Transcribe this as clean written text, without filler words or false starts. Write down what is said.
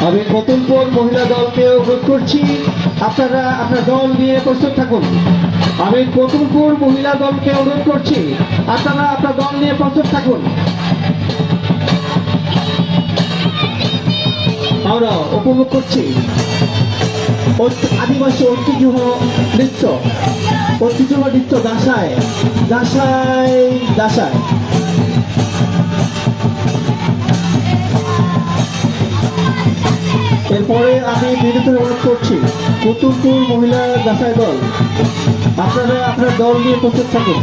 আমি কতুলপুর মহিলা দলকে অনুরোধ করছি, আপনারা আপনার দল নিয়ে প্রস্তুত থাকুন। আমি কতুলপুর মহিলা দলকে অনুরোধ করছি, আপনারা আপনার দল নিয়ে প্রস্তুত থাকুন। আমরা উপভোগ করছি আদিবাসী ঐতিহ্য নৃত্য দাসায় দাসায় দাসায়। এরপরে আমি বিরত অনুরোধ করছি কতুলপুর মহিলা দাসায় দল, আপনারা আপনার দল নিয়ে প্রস্তুত থাকুন।